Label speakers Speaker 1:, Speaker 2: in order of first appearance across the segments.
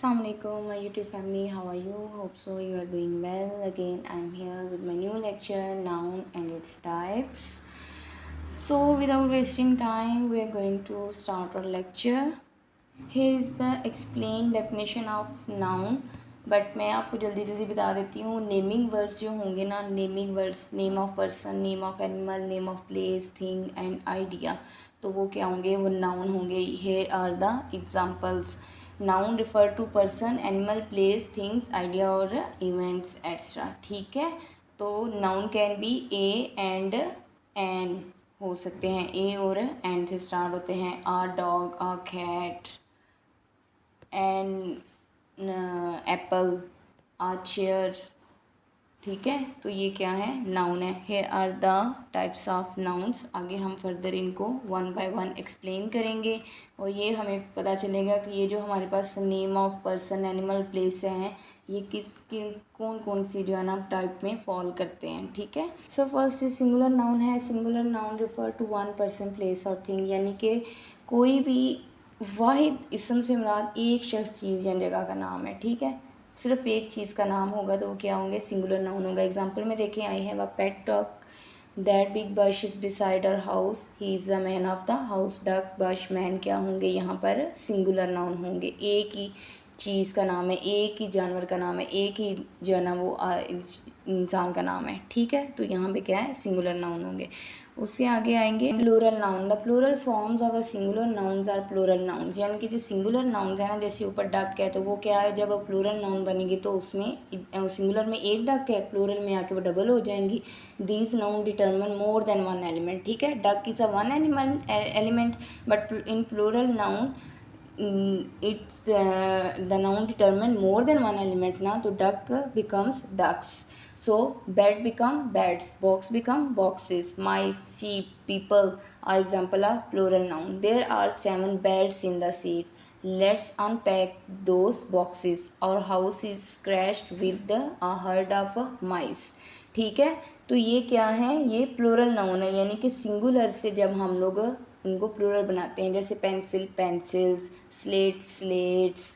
Speaker 1: Assalamualaikum, my YouTube family. How are you? Hope so you are doing well. Again, I'm here with my new lecture, noun and its types. So, without wasting time, we are going to start our lecture. Here is the explained definition of noun. But मैं आपको जल्दी जल्दी बता देती हूँ. Naming words जो होंगे ना, naming words, name of person, name of animal, name of place, thing and idea, तो वो क्या होंगे? वो नाउन होंगे. Here are the examples. Noun refer to person, animal, place, things, idea और इवेंट्स एक्स्ट्रा. ठीक है, तो noun can be a and an हो सकते हैं. ए और एन से स्टार्ट होते हैं. A dog, a cat, and apple, a chair. ठीक है, तो ये क्या है? नाउन है. Here are the types of nouns. आगे हम फर्दर इनको वन बाय वन एक्सप्लेन करेंगे और ये हमें पता चलेगा कि ये जो हमारे पास name of person, animal, place हैं, ये कौन कौन सी जो है ना टाइप में फॉल करते हैं. ठीक है, सो फर्स्ट सिंगुलर नाउन है. Singular noun refer to one person, place और थिंग, यानी कि कोई भी वाहिद इसम से मुराद एक शख्स, चीज़ या जगह का नाम है. ठीक है, सिर्फ एक चीज़ का नाम होगा तो वो क्या होंगे? सिंगुलर नाउन होगा. एग्जांपल में देखें, I have a pet dog, that big bush is beside our house, he is the man of the house. Duck, bush, man क्या होंगे? यहाँ पर सिंगुलर नाउन होंगे. एक ही चीज़ का नाम है, एक ही जानवर का नाम है, एक ही जो है ना वो इंसान का नाम है. ठीक है, तो यहाँ पे क्या है? सिंगुलर नाउन होंगे. उसके आगे आएंगे plural noun. The plural forms of the singular nouns are plural nouns, यानी कि जो सिंगुलर नाउन्स है ना, जैसे ऊपर डक है तो वो क्या है? जब प्लूरल नाउन बनेगी तो उसमें सिंगुलर में एक डक है, प्लूरल में आके वो डबल हो जाएंगी. These noun determine more than one element. ठीक है, duck is a one element but in plural noun it's the noun determine more than one element ना, तो duck becomes ducks. So bed become beds, box become boxes, mice, sheep, people are example of plural noun. There are 7 beds in the seat. Let's unpack those boxes. Our house is scratched with a herd of mice. ठीक है, तो ये क्या है? ये plural noun है, यानी कि सिंगुलर से जब हम लोग उनको प्लूरल बनाते हैं, जैसे पेंसिल, पेंसिल्स, स्लेट, स्लेट्स,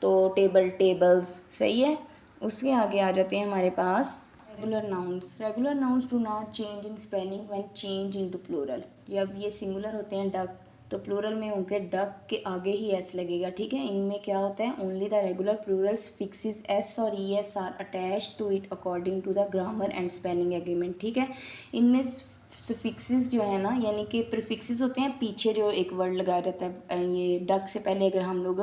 Speaker 1: तो टेबल, टेबल्स. सही है. उसके आगे आ जाते हैं हमारे पास regular nouns. Regular nouns do not change in spelling when change into plural. जब ये सिंगुलर होते हैं डक, तो प्लूरल में उनके डक के आगे ही एस लगेगा. ठीक है, इनमें क्या होता है? Only the regular plurals fixes S और E S are attached to it according to the grammar and spelling agreement. ठीक है, इनमें फिक्सेस जो है ना, यानी कि प्रीफिक्सेस होते हैं पीछे जो एक वर्ड लगाया जाता है. ये डक से पहले अगर हम लोग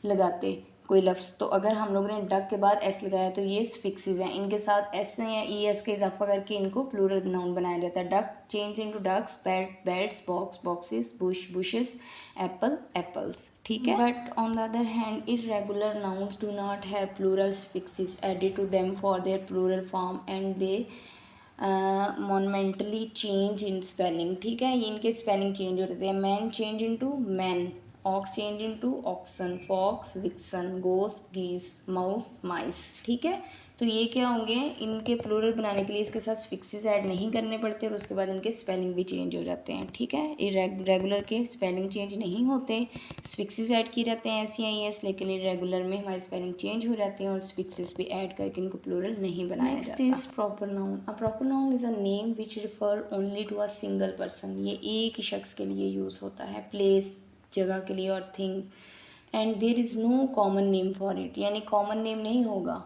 Speaker 1: लगाते कोई लफ्ज़, तो अगर हम लोगों ने डक के बाद एस लगाया तो ये फिक्सेस हैं. इनके साथ एस या ई एस का इजाफा करके इनको प्लूरल नाउन बनाया जाता है. Duck change into ducks, bat bats, box boxes, bush bushes, apple apples. ठीक है, but on the other hand irregular nouns do not have plural fixes added to them for their plural form and they monumentally change in spelling. ठीक है, ये इनके spelling change हो जाते हैं. Man change into man, ox change into oxen, fox vixen, goose geese, mouse माइस. ठीक है, तो ये क्या होंगे? इनके प्लूरल बनाने के लिए इसके साथ फिक्सेस ऐड नहीं करने पड़ते और उसके बाद इनके स्पेलिंग भी चेंज हो जाते हैं. ठीक है, इरेगुलर के स्पेलिंग चेंज नहीं होते, फिक्सेस ऐड किए जाते हैं एस या ई एस, लेकिन इरेगुलर में हमारी स्पेलिंग चेंज हो जाती है और फिक्सेस भी ऐड करके इनको प्लूरल नहीं बनाया जाता. Next is proper noun. A proper noun is a name which refer only to a single person. ये एक ही शख्स के लिए यूज़ होता है, प्लेस जगह के लिए, और thing, and there is no common name for it, यानी कॉमन नेम नहीं होगा.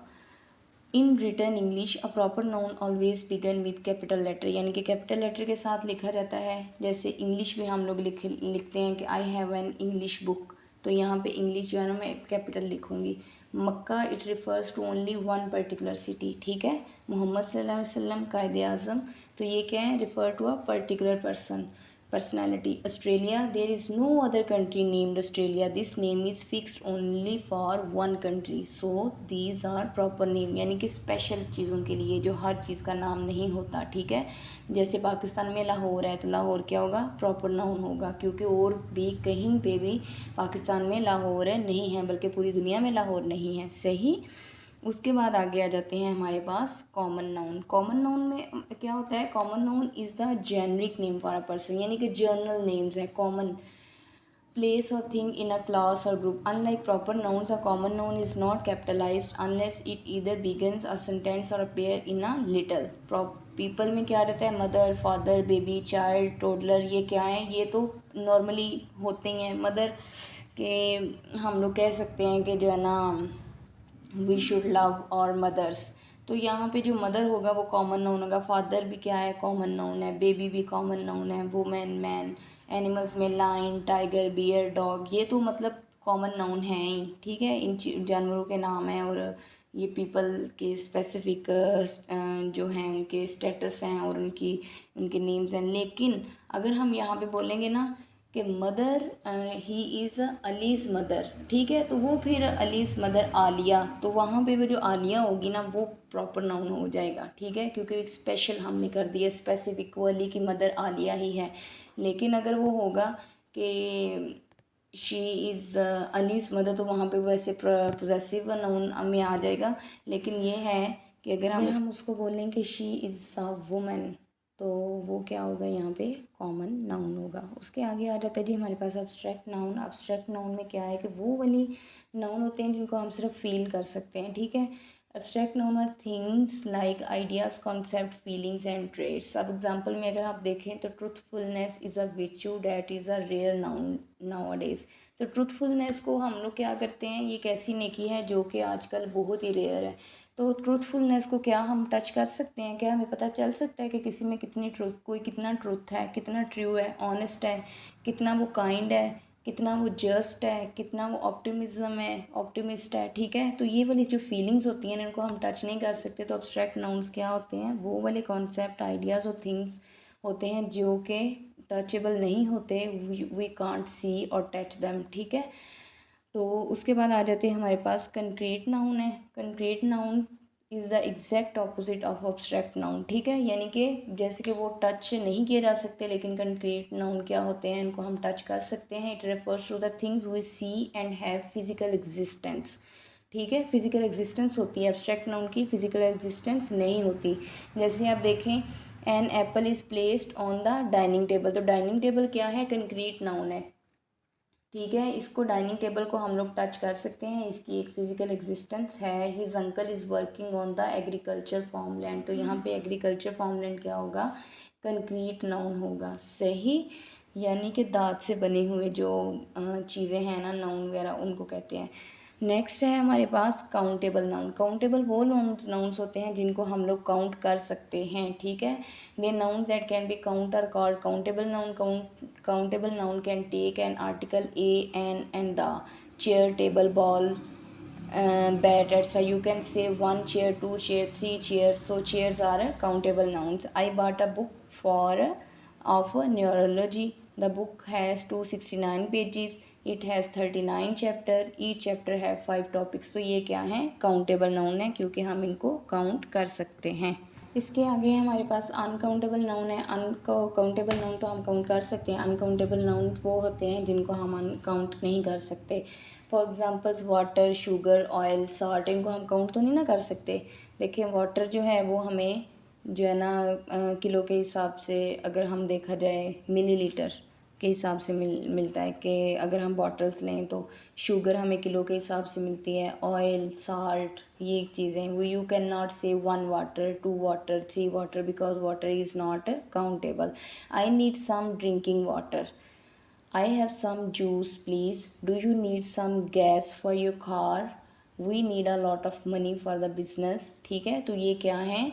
Speaker 1: In written English a proper noun always begin with capital letter, यानी कि कैपिटल लेटर के साथ लिखा जाता है. जैसे इंग्लिश में हम लोग लिखते हैं कि I have an English book, तो यहाँ पे इंग्लिश जो है ना मैं कैपिटल लिखूँगी. Mecca it refers to only one particular city. ठीक है, मोहम्मद सल्लल्लाहु अलैहि वसल्लम कायदे आज़म, तो ये क्या है? Refer to a particular personality. Australia, there is no other country named Australia. This name is fixed only for one country. So these are proper name, यानी कि स्पेशल चीज़ों के लिए जो हर चीज़ का नाम नहीं होता. ठीक है, जैसे पाकिस्तान में लाहौर है तो लाहौर क्या होगा? प्रॉपर नाउन होगा, क्योंकि और भी कहीं पे भी पाकिस्तान में लाहौर नहीं है, बल्कि पूरी दुनिया में लाहौर नहीं है. सही. उसके बाद आगे आ जाते हैं हमारे पास कॉमन नाउन. कॉमन नाउन में क्या होता है? Common noun is the generic name for a person, यानी कि जर्नल नेम्स है. Common place or thing in a class or group. Unlike proper nouns, a common noun is not capitalized unless it either begins a sentence or appear in a little. People में क्या रहता है, mother, father, baby, child, toddler, ये क्या है, ये तो normally होते ही हैं. मदर के हम लोग कह सकते हैं कि जो है ना वी शुड लव और मदर्स. तो यहाँ पे जो मदर होगा वो कॉमन नाउन होगा. फादर भी क्या है, कॉमन नाउन है. बेबी भी कॉमन नाउन है. Women, man. एनिमल्स में लाइन, टाइगर, बियर, डॉग, ये तो मतलब कॉमन नाउन है ही. ठीक है, इन जानवरों के नाम हैं. और ये पीपल के स्पेसिफिक जो हैं उनके स्टेटस हैं और उनके नेम्स हैं. लेकिन अगर हम यहाँ पे बोलेंगे ना कि mother, he is Ali's mother, ठीक है, तो वो फिर अलीज़ मदर आलिया, तो वहाँ पे वो जो आलिया होगी ना वो प्रॉपर नाउन हो जाएगा. ठीक है, क्योंकि एक स्पेशल हमने कर दिया स्पेसिफिक वो अली की मदर आलिया ही है. लेकिन अगर वो होगा कि शी इज़ अलीज़ मदर तो वहाँ पे वैसे पोजेसिव नाउन में आ जाएगा. लेकिन ये है कि अगर हम उसको बोलें कि शी इज़ अ वुमेन तो वो क्या होगा, यहाँ पे कॉमन नाउन होगा. उसके आगे आ जाता है जी हमारे पास अब्स्ट्रैक्ट नाउन. अब्स्ट्रैक्ट नाउन में क्या है कि वो वाली नाउन होते हैं जिनको हम सिर्फ फील कर सकते हैं. ठीक है, abstract noun are things like ideas, concept, feelings and traits. अब एग्जांपल में अगर आप देखें तो truthfulness is a virtue that is a rare noun nowadays. तो ट्रूथफुलनेस को हम लोग क्या करते हैं, ये एक ऐसी नेकी है जो कि आजकल बहुत ही रेयर है. तो ट्रूथफुलनेस को क्या हम टच कर सकते हैं, क्या हमें पता चल सकता है कि किसी में कितनी ट्रूथ, कोई कितना ट्रूथ है, कितना ट्रू है, ऑनेस्ट है, कितना वो काइंड है, कितना वो जस्ट है, कितना वो ऑप्टिमिस्ट है. ठीक है, तो ये वाली जो फीलिंग्स होती हैं इनको हम टच नहीं कर सकते. तो अब्स्ट्रैक्ट नाउन्स क्या होते हैं, वो वाले कॉन्सेप्ट, आइडियाज़ और थिंग्स होते हैं जो कि टचेबल नहीं होते. वी कांट सी और टच देम. ठीक है, तो उसके बाद आ जाते हैं हमारे पास कंक्रीट नाउन है. Concrete noun is the exact opposite of abstract noun. ठीक है, यानी कि जैसे कि वो टच नहीं किए जा सकते, लेकिन कंक्रीट नाउन क्या होते हैं, इनको हम टच कर सकते हैं. It refers to the things we see and have physical existence. ठीक है, फिजिकल एग्जिस्टेंस होती है. अब्स्ट्रैक्ट नाउन की फिजिकल एग्जिस्टेंस नहीं होती. जैसे आप देखें, an apple is placed on the dining table. तो डाइनिंग टेबल क्या है, कंक्रीट नाउन है. ठीक है, इसको डाइनिंग टेबल को हम लोग टच कर सकते हैं, इसकी एक फिजिकल एग्जिस्टेंस है. His uncle is working on the agriculture farmland. तो यहाँ पे एग्रीकल्चर फार्मलैंड क्या होगा, कंक्रीट नाउन होगा. सही, यानी कि दांत से बने हुए जो चीज़ें हैं ना, नाउन वगैरह, उनको कहते हैं. नेक्स्ट है हमारे पास काउंटेबल नाउन. काउंटेबल वो नाउन्स होते हैं जिनको हम लोग काउंट कर सकते हैं. ठीक है, the nouns that can be count are called countable noun. Countable noun can take an article a, an, and the. Chair, table, ball, bat, etc. You can say one chair, two chair, three chairs. So chairs are countable nouns. I bought a book of neurology. The book has 269 pages. It has 39 chapter. Each chapter have 5 topics. तो ये क्या है, countable noun है, क्योंकि हम इनको count कर सकते हैं. इसके आगे हमारे पास अनकाउंटेबल नाउन है. अनकाउंटेबल नाउन तो हम काउंट कर सकते हैं. अनकाउंटेबल नाउन वो होते हैं जिनको हम काउंट नहीं कर सकते. For examples water, sugar, oil, salt, इनको हम काउंट तो नहीं ना कर सकते. देखिए, वाटर जो है वो हमें जो है ना किलो के हिसाब से, अगर हम देखा जाए मिलीलीटर के हिसाब से मिलता है. कि अगर हम बॉटल्स लें तो शुगर हमें किलो के हिसाब से मिलती है. ऑयल, साल्ट, ये चीज़ें वो you can not say 1 water, 2 water, 3 water, because water is not countable. I need some drinking water. I have some juice please. Do you need some gas for your car. We need a lot of money for the business. ठीक है, तो ये क्या है,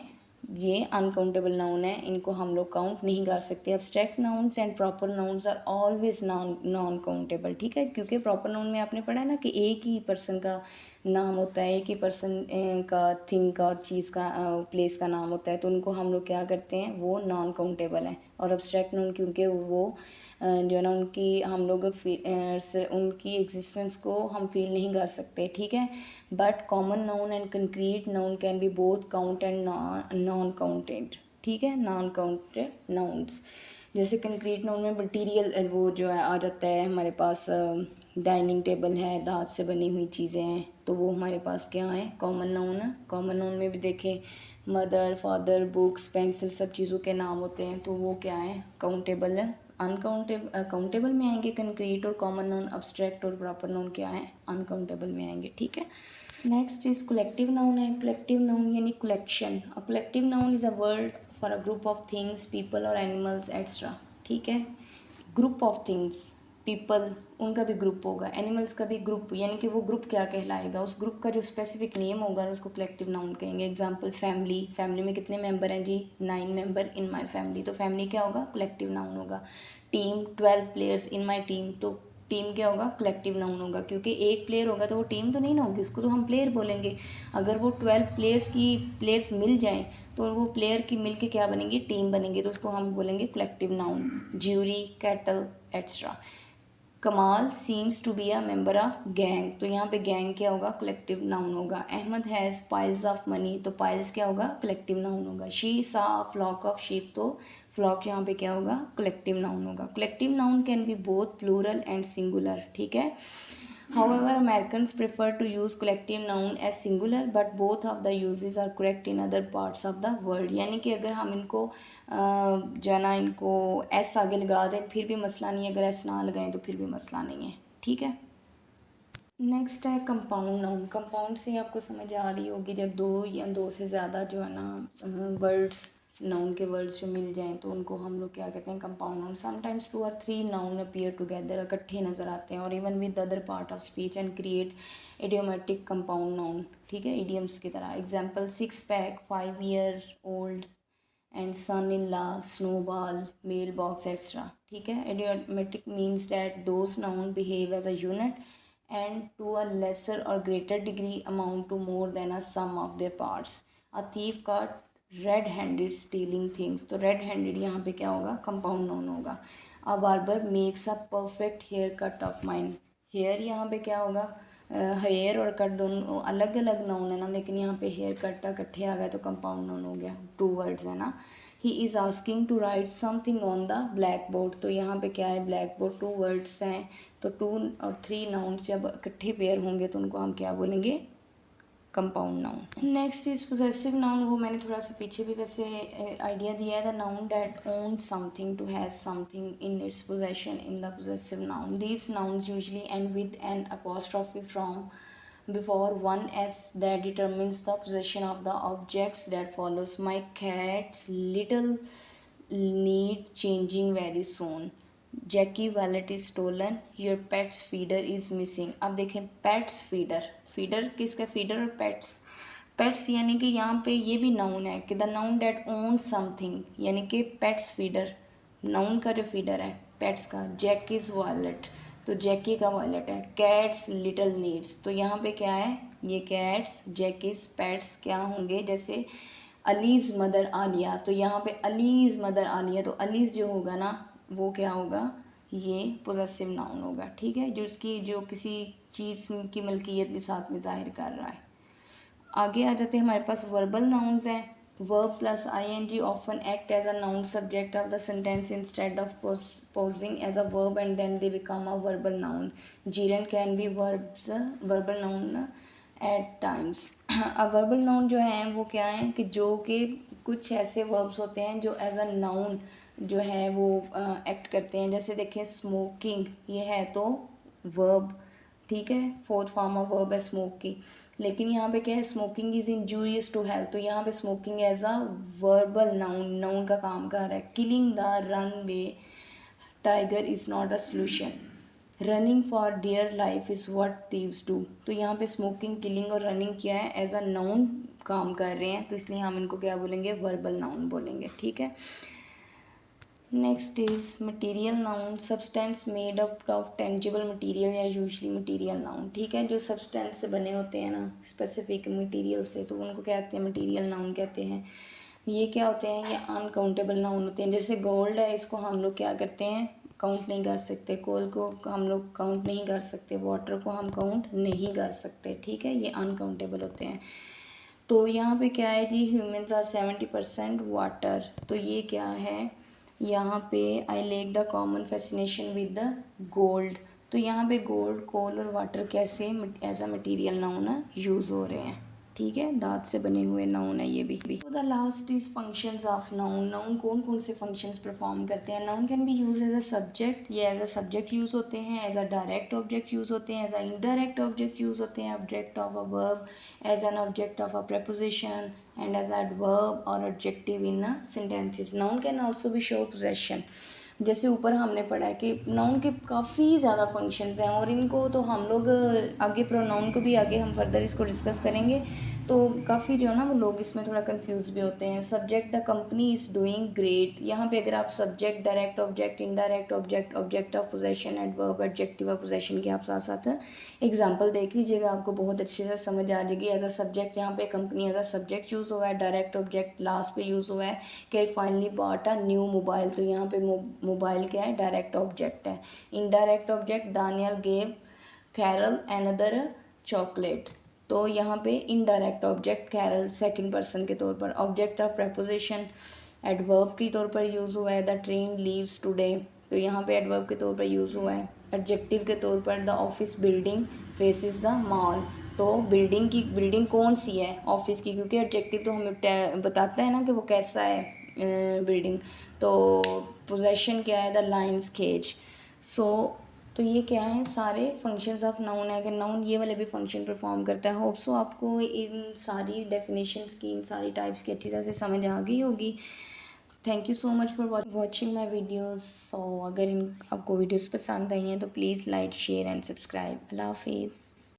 Speaker 1: ये uncountable noun है, इनको हम लोग काउंट नहीं कर सकते. Abstract nouns and proper nouns are always non countable. ठीक है, क्योंकि प्रॉपर नाउन में आपने पढ़ा है ना कि एक ही पर्सन का नाम होता है, एक ही पर्सन का, थिंग का और चीज़ का, प्लेस का नाम होता है. तो उनको हम लोग क्या करते हैं, वो नॉन काउंटेबल हैं. और अब्स्ट्रैक्ट नाउन क्योंकि वो जो है ना उनकी हम लोग उनकी एग्जिस्टेंस को हम फील नहीं कर सकते. ठीक है, but common noun and concrete noun can be both count and non counted. ठीक है, नॉन काउंटेड नाउन्स. जैसे कंक्रीट नाउन में मटीरियल वो जो है आ जाता है हमारे पास. डाइनिंग टेबल है, दांत से बनी हुई चीज़ें हैं, तो वो हमारे पास क्या है, कॉमन नाउन है. कॉमन नाउन में भी देखें, मदर, फादर, बुक्स, पेंसिल, सब चीज़ों के नाम होते हैं, तो वो क्या है, काउंटेबल काउंटेबल में आएंगे कंक्रीट और कॉमन नाउन, अब्स्ट्रैक्ट और प्रॉपर नाउन क्या है, अनकाउंटेबल में आएंगे, ठीक है। नेक्स्ट इज कलेक्टिव नाउन है। कलेक्टिव नाउन यानी collection. A collective noun is a word for a group of things, people और एनिमल्स एक्स्ट्रा, ठीक है। ग्रुप ऑफ थिंग्स, पीपल उनका भी ग्रुप होगा, एनिमल्स का भी ग्रुप, यानी कि वो ग्रुप क्या कहलाएगा, उस ग्रुप का जो स्पेसिफिक नेम होगा उसको कलेक्टिव नाउन कहेंगे। एग्जांपल फैमिली, फैमिली में कितने मेंबर हैं जी, 9 मेंबर इन माय फैमिली, तो फैमिली क्या होगा, कलेक्टिव नाउन होगा। Team, 12 players in my team, तो टीम क्या होगा, कलेक्टिव नाउन होगा, क्योंकि एक प्लेयर होगा तो वो टीम तो नहीं ना होगी, उसको तो हम प्लेयर बोलेंगे। अगर वो 12 प्लेयर्स मिल जाएं तो वो प्लेयर की मिल के क्या बनेंगी, टीम बनेंगी, तो उसको हम बोलेंगे collective noun. Jury, cattle extra. Kamal seems to be a member of gang, तो यहाँ पे गैंग क्या होगा, कलेक्टिव नाउन होगा। Ahmad has piles of money, तो पाइल्स क्या होगा, कलेक्टिव नाउन होगा। She saw a flock of sheep, तो फ्लॉक यहाँ पे क्या होगा, कलेक्टिव नाउन होगा। Collective noun can be both plural and singular, ठीक है। However, Americans prefer to use collective noun as singular, but both of the uses are correct in other parts of the world. यानी कि अगर हम इनको जो है ना, इनको एस आगे लगा दें फिर भी मसला नहीं है, अगर एस ना लगाएं तो फिर भी मसला नहीं है, ठीक है। नेक्स्ट है कंपाउंड नाउन। कंपाउंड से आपको समझ आ रही होगी जब दो या दो से ज़्यादा जो है ना वर्ड्स, नाउन के वर्ड्स जो मिल जाएं तो उनको हम लोग क्या कहते हैं, कंपाउंड नाउन। समटाइम्स 2 और 3 नाउन अपीयर टुगेदर, इकट्ठे नज़र आते हैं, और even with other part of speech and create idiomatic compound noun, ठीक है, इडियम्स की तरह। Example 6 pack, 5 year old and son in law, snowball, mail box extra, ठीक है। Idiomatic means that those noun behave as a unit and to a lesser or greater degree amount to more than a sum of their parts. A thief caught red-handed stealing things, तो red-handed यहाँ पे क्या होगा, compound noun होगा। A barber makes a perfect haircut of mine, hair यहाँ पे क्या होगा, हेयर और कट दोनों अलग अलग नाउन है ना, लेकिन यहाँ पे हेयर कट इकट्ठे आ गया तो कंपाउंड नाउन हो गया, 2 वर्ड्स है ना। He is asking to write something on the black board, तो यहाँ पे क्या है, ब्लैक बोर्ड, 2 वर्ड्स हैं, तो 2 और 3 नाउन जब इकट्ठे पेयर होंगे तो उनको हम क्या बोलेंगे, compound noun. Next is possessive noun, वो मैंने थोड़ा सा पीछे भी वैसे आइडिया दिया है। The noun that own something, to has something in its possession in the possessive noun. These nouns usually end with an apostrophe from before one s that determines the possession of the objects that follows. My cat's little need changing very soon. Jackie wallet is stolen. Your pet's feeder is missing. अब देखें pets feeder, feeder किसका, feeder और pets. Pets यानी कि यहाँ पे ये भी नाउन है कि the noun that own something, यानी कि पेट्स फीडर, नाउन का जो फीडर है पेट्स का। जैक इज़ वॉलेट, तो जैकी का वॉलेट है। कैट्स लिटिल नीड्स, तो यहाँ पे क्या है, ये कैट्स, जैकीज, पेट्स क्या होंगे, जैसे अलीज़ मदर आलिया, तो यहाँ पे अलीज़ मदर आलिया, तो अलीज़ जो होगा ना वो क्या होगा, ये पोजेसिव नाउन होगा, ठीक है, जो उसकी जो किसी चीज़ की मलकियत भी साथ में जाहिर कर रहा है। आगे आ जाते हैं, हमारे पास वर्बल नाउन्स हैं। verb plus ing often act as a noun subject of the sentence instead of posing as a verb and then they become a verbal noun. gerund can be verbal noun at times. अब verbal noun जो हैं वो क्या हैं कि जो कि कुछ ऐसे verbs होते हैं जो as a noun जो है वो एक्ट करते हैं। जैसे देखें स्मोकिंग, ये है तो verb, ठीक है, 4th फॉर्म ऑफ वर्ब है स्मोकिंग, लेकिन यहाँ पे क्या है, smoking is injurious to health, तो यहाँ पे smoking as a verbal noun, noun का काम कर रहा है। Killing the runaway tiger is not a solution. Running for dear life is what thieves do, तो यहाँ पे स्मोकिंग, किलिंग और रनिंग क्या है, एज अ नाउन काम कर रहे हैं, तो इसलिए हम इनको क्या बोलेंगे, वर्बल नाउन बोलेंगे, ठीक है। Next is material noun, substance made up of tangible material या यूजली मटीरियल नाउन, ठीक है, जो सब्सटेंस से बने होते हैं ना, स्पेसिफिक मटीरियल से, तो उनको क्या कहते हैं, मटीरियल नाउन कहते हैं। ये क्या होते हैं, ये अनकाउंटेबल नाउन होते हैं। जैसे गोल्ड है, इसको हम लोग क्या करते हैं, काउंट नहीं कर सकते। कोल को हम लोग काउंट नहीं कर सकते, वाटर को हम काउंट नहीं कर सकते, ठीक है, ये अनकाउंटेबल होते हैं। तो यहाँ पे क्या है जी, ह्यूमन्स आर 70% वाटर, तो ये क्या है, यहाँ पे I like the common fascination with the gold, तो यहाँ पे गोल्ड, कोल और वाटर कैसे as a material noun use हो रहे हैं, ठीक है, दांत से बने हुए नाउन है ये भी। तो the last is functions of noun. Noun कौन कौन से फंक्शंस परफॉर्म करते हैं? Noun can be use as a subject, ये एज अ सब्जेक्ट यूज़ होते हैं, as a direct object use होते हैं, as an indirect object use होते हैं, object of a verb, as an object of a preposition, and as adverb और adjective in a sentences. Noun can also be show possession. जैसे ऊपर हमने पढ़ा है कि नाउन के काफ़ी ज़्यादा फंक्शंस हैं और इनको तो हम लोग आगे प्रोनाउन को भी आगे हम फर्दर इसको डिस्कस करेंगे। तो काफ़ी जो है ना वो लोग इसमें थोड़ा कंफ्यूज भी होते हैं। Subject the company is doing great, यहाँ पे अगर आप subject, direct object, indirect object, object of possession, adverb, adjective of possession के आप साथ साथ एग्जाम्पल देख लीजिएगा, आपको बहुत अच्छे से समझ आ जाएगी। एज अ सब्जेक्ट यहाँ पे company as a subject use हुआ है, डायरेक्ट ऑब्जेक्ट लास्ट पे यूज़ हुआ है कि finally bought a new mobile, तो यहाँ पे मोबाइल क्या है, डायरेक्ट ऑब्जेक्ट है। Indirect object, Daniel gave Carol another chocolate, तो यहाँ पे indirect object Carol second person के तौर पर। ऑब्जेक्ट ऑफ प्रपोजिशन एडवर्ब के तौर पर यूज़ हुआ है, द ट्रेन लीव्स टुडे, तो यहाँ पे एडवर्ब के तौर पर यूज़ हुआ है। एडजेक्टिव के तौर पर the office building faces the mall, तो बिल्डिंग कौन सी है, ऑफिस की, क्योंकि एडजेक्टिव तो हमें बताता है ना कि वो कैसा है बिल्डिंग। तो पोजेशन क्या है, द लाइन्स केज। सो तो ये क्या है, सारे फंक्शंस ऑफ नाउन है कि नाउन ये वाले भी फंक्शन परफॉर्म करता है। होप सो आपको इन सारी डेफिनेशंस की, इन सारी टाइप्स की अच्छी तरह से समझ आ गई होगी। Thank you so much for watching my videos. So अगर इन आपको वीडियोज़ पसंद आई हैं तो please like, share and subscribe. अल्लाह हाफिज़।